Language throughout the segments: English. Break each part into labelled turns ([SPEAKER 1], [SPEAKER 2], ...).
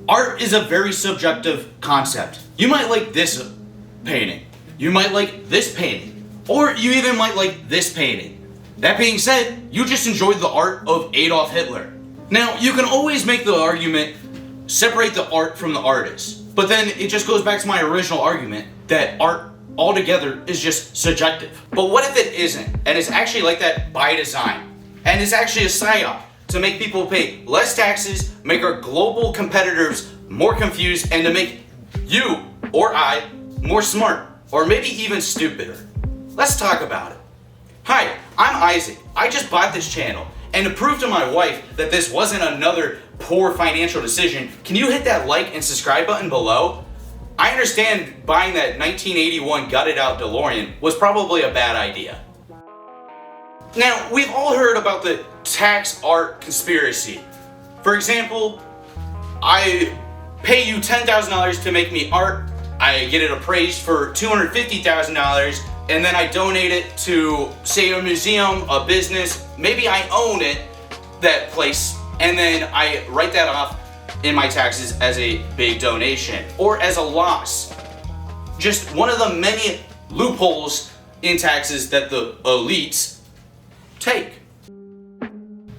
[SPEAKER 1] art is a very subjective concept. You might like this painting, you might like this painting, or you even might like this painting. That being said, you just enjoyed the art of Adolf Hitler. Now, you can always make the argument, separate the art from the artist, but then it just goes back to my original argument that art altogether is just subjective. But what if it isn't, and it's actually like that by design, and it's actually a psyop to make people pay less taxes, make our global competitors more confused, and to make you or I more smart, or maybe even stupider? Let's talk about it. Hi, I'm Isaac. I just bought this channel, and to prove to my wife that this wasn't another poor financial decision, can you hit that like and subscribe button below? I understand buying that 1981 gutted out DeLorean was probably a bad idea. Now, we've all heard about the tax art conspiracy. For example, I pay you $10,000 to make me art, I get it appraised for $250,000, and then I donate it to, say, a museum, a business, maybe I own it, that place, and then I write that off in my taxes as a big donation, or as a loss. Just one of the many loopholes in taxes that the elites take.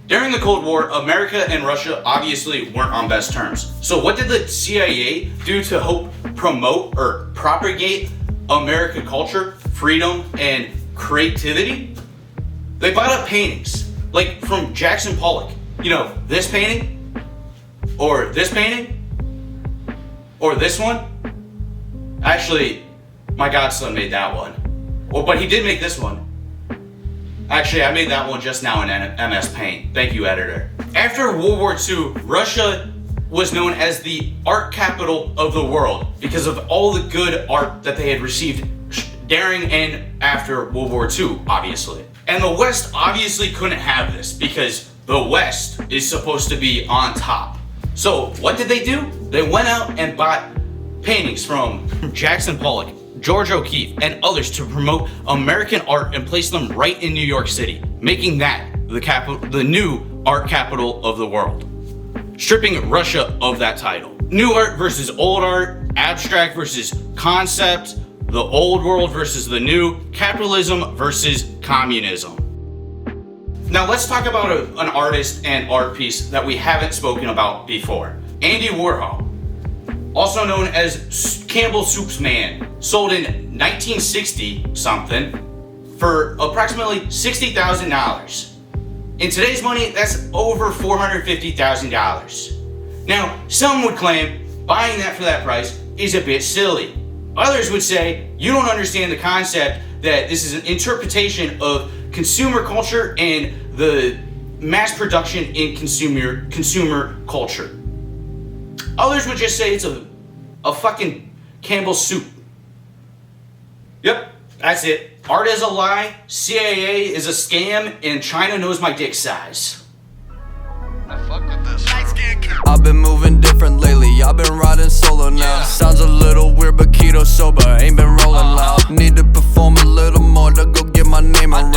[SPEAKER 1] During the Cold War, America and Russia obviously weren't on best terms. So what did the CIA do to help promote or propagate American culture, freedom, and creativity? They bought up paintings, like from Jackson Pollock. You know, this painting, or this painting, or this one. Actually, my godson made that one. Well, but he did make this one. Actually, I made that one just now in MS Paint. Thank you, editor. After World War II, Russia was known as the art capital of the world because of all the good art that they had received during and after World War II, obviously. And the West obviously couldn't have this because the West is supposed to be on top. So what did they do? They went out and bought paintings from Jackson Pollock, George O'Keeffe, and others to promote American art and place them right in New York City, making that the new art capital of the world, stripping Russia of that title. New art versus old art, abstract versus concept, the old world versus the new, capitalism versus communism. Now let's talk about an artist and art piece that we haven't spoken about before. Andy Warhol, also known as Campbell Soup's Man, sold in 1960 something for approximately $60,000. In today's money, that's over $450,000. Now, some would claim buying that for that price is a bit silly. Others would say you don't understand the concept that this is an interpretation of consumer culture and the mass production in consumer culture. Others would just say it's a fucking Campbell soup. Yep, that's it. Art is a lie, CIA is a scam, and China knows my dick size.
[SPEAKER 2] I fuck with this.
[SPEAKER 3] I've been moving different lately, I've been riding solo now. Sounds a little weird but keto sober, ain't been rolling loud. Need to perform a little more to go get my name around.